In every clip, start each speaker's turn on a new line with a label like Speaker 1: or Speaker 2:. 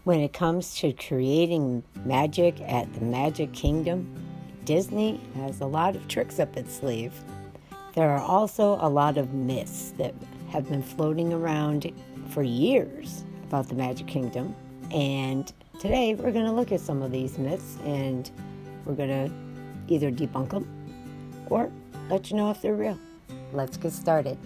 Speaker 1: When it comes to creating magic at the Magic Kingdom, Disney has a lot of tricks up its sleeve. There are also a lot of myths that have been floating around for years about the Magic Kingdom. And today we're going to look at some of these myths and we're going to either debunk them or let you know if they're real. Let's get started.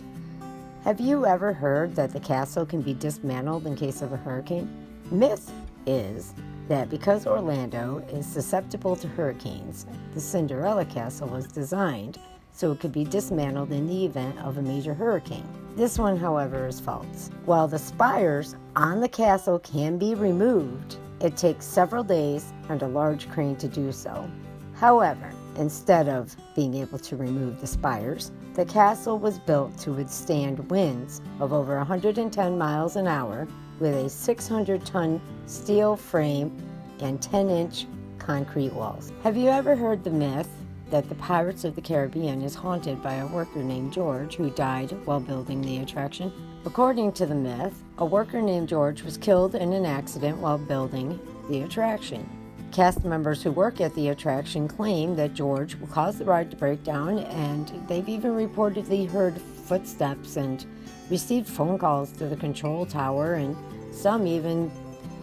Speaker 1: Have you ever heard that the castle can be dismantled in case of a hurricane? Myth is that because Orlando is susceptible to hurricanes, the Cinderella Castle was designed so it could be dismantled in the event of a major hurricane. This one, however, is false. While the spires on the castle can be removed, it takes several days and a large crane to do so. However, instead of being able to remove the spires, the castle was built to withstand winds of over 110 miles an hour with a 600-ton steel frame and 10-inch concrete walls. Have you ever heard the myth that the Pirates of the Caribbean is haunted by a worker named George who died while building the attraction? According to the myth, a worker named George was killed in an accident while building the attraction. Cast members who work at the attraction claim that George will cause the ride to break down, and they've even reportedly heard footsteps and received phone calls to the control tower, and some even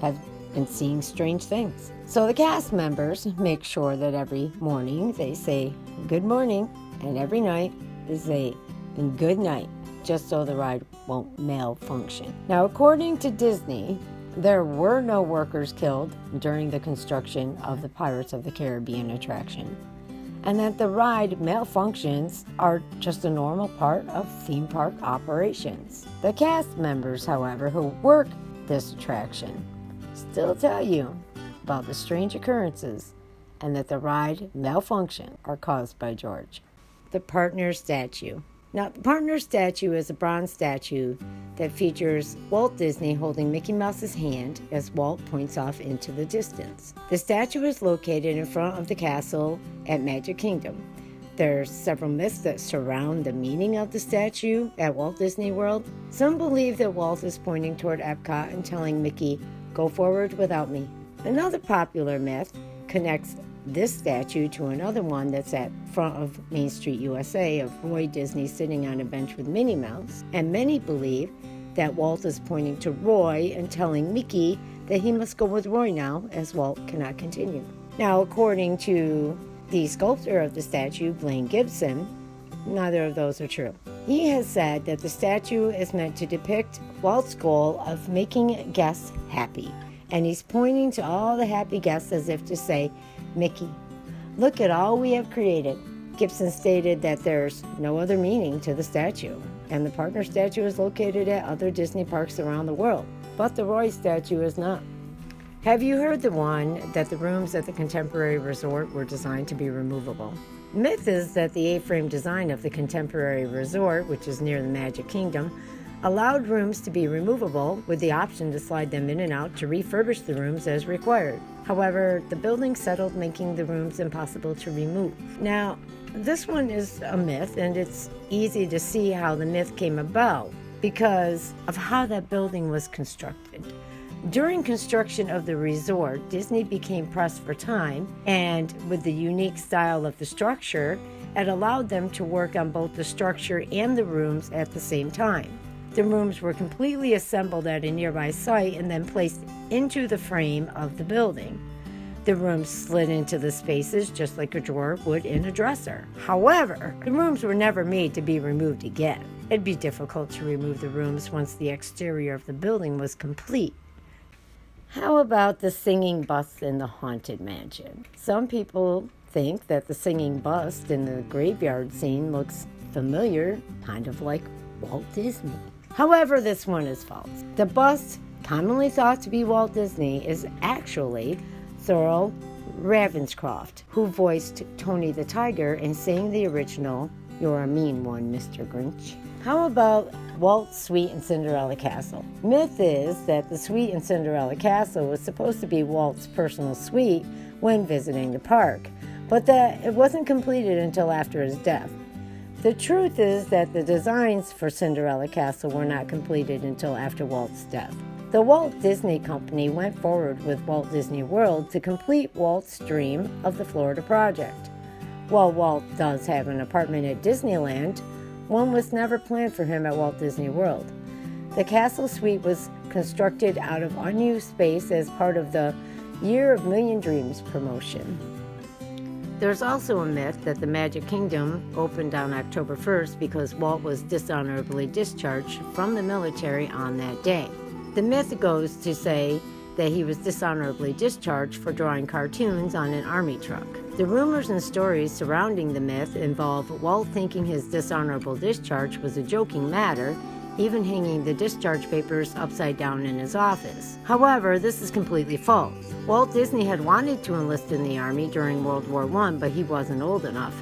Speaker 1: have been seeing strange things. So the cast members make sure that every morning they say good morning, and every night they say good night, just so the ride won't malfunction. Now, according to Disney, there were no workers killed during the construction of the Pirates of the Caribbean attraction, and that the ride malfunctions are just a normal part of theme park operations. The cast members, however, who work this attraction still tell you about the strange occurrences and that the ride malfunction are caused by George. The partner statue. Now, the partner statue is a bronze statue that features Walt Disney holding Mickey Mouse's hand as Walt points off into the distance. The statue is located in front of the castle at Magic Kingdom. There are several myths that surround the meaning of the statue at Walt Disney World. Some believe that Walt is pointing toward Epcot and telling Mickey, "Go forward without me." Another popular myth connects this statue to another one that's at front of Main Street, USA, of Roy Disney sitting on a bench with Minnie Mouse. And many believe that Walt is pointing to Roy and telling Mickey that he must go with Roy now, as Walt cannot continue. Now, according to the sculptor of the statue, Blaine Gibson, neither of those are true. He has said that the statue is meant to depict Walt's goal of making guests happy. And he's pointing to all the happy guests as if to say, "Mickey, look at all we have created." Gibson stated that there's no other meaning to the statue, and the partner statue is located at other Disney parks around the world, but the Roy statue is not. Have you heard the one that the rooms at the Contemporary Resort were designed to be removable? Myth is that the A-frame design of the Contemporary Resort, which is near the Magic Kingdom, allowed rooms to be removable with the option to slide them in and out to refurbish the rooms as required. However, the building settled, making the rooms impossible to remove. Now, this one is a myth, and it's easy to see how the myth came about because of how that building was constructed. During construction of the resort, Disney became pressed for time, and with the unique style of the structure, it allowed them to work on both the structure and the rooms at the same time. The rooms were completely assembled at a nearby site and then placed into the frame of the building. The rooms slid into the spaces just like a drawer would in a dresser. However, the rooms were never made to be removed again. It'd be difficult to remove the rooms once the exterior of the building was complete. How about the singing bust in the Haunted Mansion? Some people think that the singing bust in the graveyard scene looks familiar, kind of like Walt Disney. However, this one is false. The bust, commonly thought to be Walt Disney, is actually Thurl Ravenscroft, who voiced Tony the Tiger and sang the original "You're a Mean One, Mr. Grinch." How about Walt's suite in Cinderella Castle? Myth is that the suite in Cinderella Castle was supposed to be Walt's personal suite when visiting the park, but that it wasn't completed until after his death. The truth is that the designs for Cinderella Castle were not completed until after Walt's death. The Walt Disney Company went forward with Walt Disney World to complete Walt's dream of the Florida project. While Walt does have an apartment at Disneyland, one was never planned for him at Walt Disney World. The Castle Suite was constructed out of unused space as part of the Year of Million Dreams promotion. There's also a myth that the Magic Kingdom opened on October 1st because Walt was dishonorably discharged from the military on that day. The myth goes to say that he was dishonorably discharged for drawing cartoons on an army truck. The rumors and stories surrounding the myth involve Walt thinking his dishonorable discharge was a joking matter, even hanging the discharge papers upside down in his office. However, this is completely false. Walt Disney had wanted to enlist in the Army during World War I, but he wasn't old enough.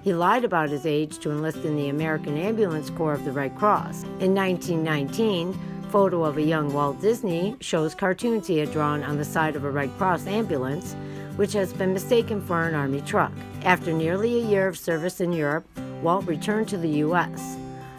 Speaker 1: He lied about his age to enlist in the American Ambulance Corps of the Red Cross. In 1919, a photo of a young Walt Disney shows cartoons he had drawn on the side of a Red Cross ambulance, which has been mistaken for an Army truck. After nearly a year of service in Europe, Walt returned to the U.S.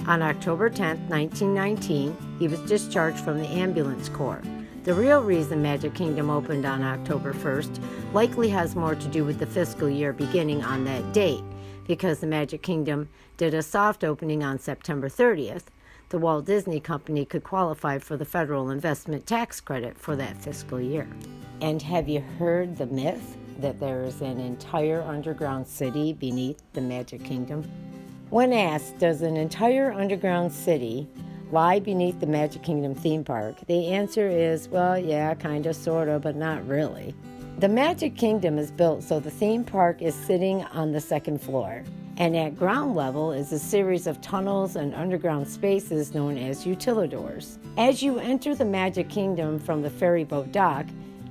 Speaker 1: On October 10, 1919, he was discharged from the Ambulance Corps. The real reason Magic Kingdom opened on October 1st likely has more to do with the fiscal year beginning on that date, because the Magic Kingdom did a soft opening on September 30th. The Walt Disney Company could qualify for the federal investment tax credit for that fiscal year. And have you heard the myth that there is an entire underground city beneath the Magic Kingdom? When asked, does an entire underground city lie beneath the Magic Kingdom theme park, the answer is, well, yeah, kind of, sort of, but not really. The Magic Kingdom is built so the theme park is sitting on the second floor, and at ground level is a series of tunnels and underground spaces known as utilidors. As you enter the Magic Kingdom from the ferryboat dock,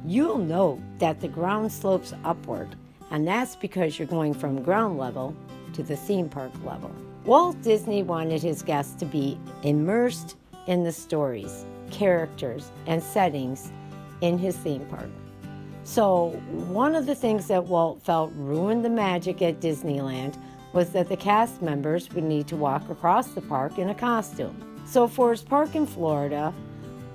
Speaker 1: you'll note that the ground slopes upward, and that's because you're going from ground level to the theme park level. Walt Disney wanted his guests to be immersed in the stories, characters, and settings in his theme park. So one of the things that Walt felt ruined the magic at Disneyland was that the cast members would need to walk across the park in a costume. So for his park in Florida,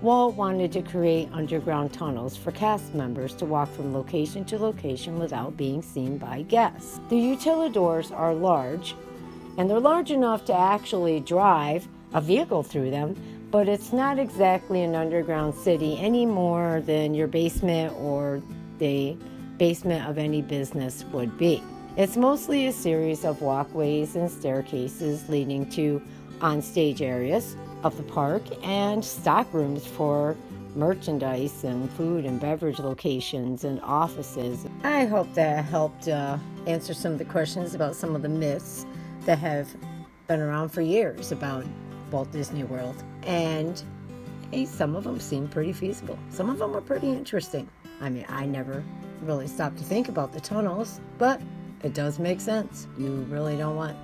Speaker 1: Walt wanted to create underground tunnels for cast members to walk from location to location without being seen by guests. The utilidors are large, and they're large enough to actually drive a vehicle through them, but it's not exactly an underground city any more than your basement or the basement of any business would be. It's mostly a series of walkways and staircases leading to onstage areas of the park and stock rooms for merchandise and food and beverage locations and offices. I hope that helped answer some of the questions about some of the myths that have been around for years about Walt Disney World. And hey, some of them seem pretty feasible. Some of them are pretty interesting. I mean, I never really stopped to think about the tunnels, but it does make sense. You really don't want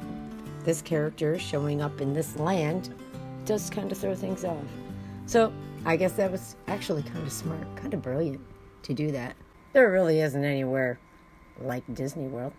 Speaker 1: this character showing up in this land. It does kind of throw things off. So I guess that was actually kind of smart, kind of brilliant to do that. There really isn't anywhere like Disney World.